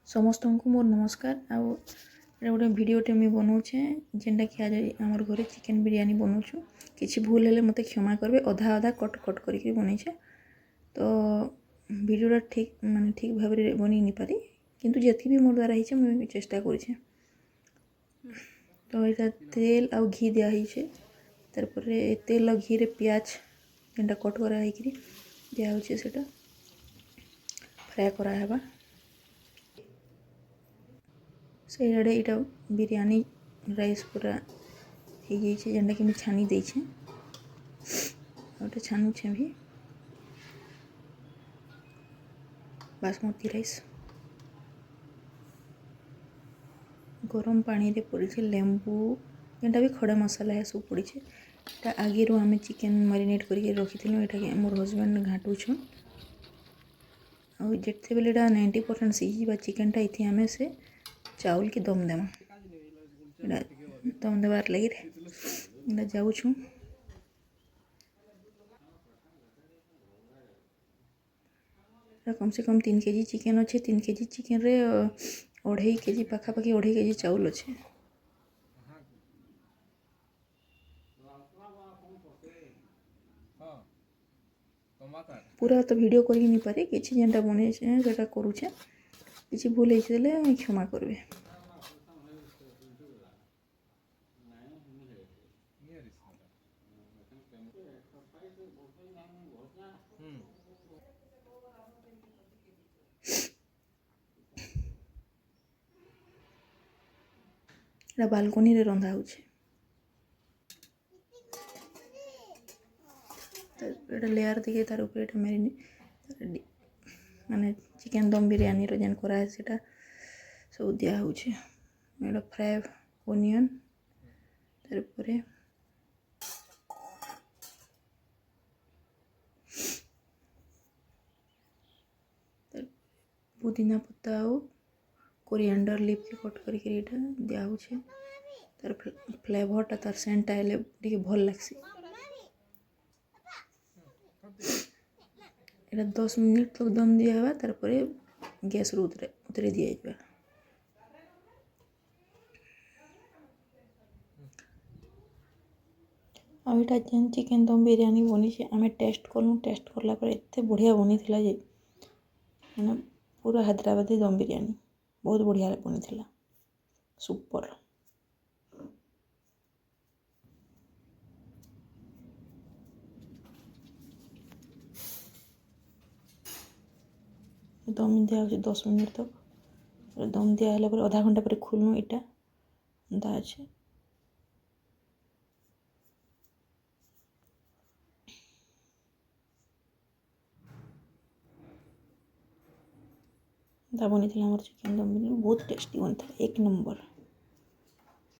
समस्त को मोर नमस्कार। आउ गोटे भिडियोटे मुझे बनाऊे जेनटा कि आज आमर घरे चिकेन बिरयानी बनाऊँ। किसी भूल हेले मत क्षमा करेंगे, अधा अधा कट कट करके बनईचे तो भिडियोटा ठीक माने ठीक भाव में बनी नहीं पारी, किंतु जी भी मोर द्वारा ही मुझे चेष्टा करें। तो यहाँ तेल आ घी दिखाई तार तेल घी रे प्याज जेनटा कट कराई दिहे से फ्राए करावा से आड़े यहाँ बिरयानी राइस पूरा हो जाइए जेनटा कि मुझे छानी देछे गोटे छानुछे भी बासमती राइस गरम पानी रे पड़े लेंबू जेनटा भी खड़ा मसाला है सब पड़े। यहाँ आगे आम चिकेन मैरिनेट करके रखी यहाँ मोर हजबैंड घाटुछन आते बेले 90% सीझा चिकेनटा ये आम से चाउल की दम देमा यहाँ दम देवार लगे जाऊँ। कम से कम 3 केजी चिकेन अच्छे। 3 केजी चिकेन रे 2.5 केजी पाखापाखि 2.5 केजी चाउल अच्छे। पूरा तो वीडियो कर ही नहीं पारे, किसी जेनटा बने सेटा करुचे, किसी भूल होते क्षमा करेंगे। बालकोनी रे रंधा हो लेयर दिखे तार ऊपर मैरिनेट माने चिकेन दम बिरयानी जेन कराए से सब दिया फ्राए ओनियन तार पुदीना पत्ता और कोरिएंडर लीफ के कट करके दिया तार फ्लेवरटा तार सेंटा हेल्ले भल लगसी। यहाँ 10 मिनट तक दम दिया तार गैस उतरे दिया। आईटा जेन चिकेन दम बिरयानी बनी आम टेस्ट कलु। टेस्ट करला एत बढ़िया बनी थिला जे मैंने पूरा हैदराबादी दम बिरयानी बहुत बढ़िया बनी थिला, सुपर। दम दिया 10 मिनट तक दम दिया आधा घंटा पर खुलनु इटा दा अच्छे बनी थी चिकेन दम बिरयानी बहुत टेस्टी बनता है, 1 नंबर।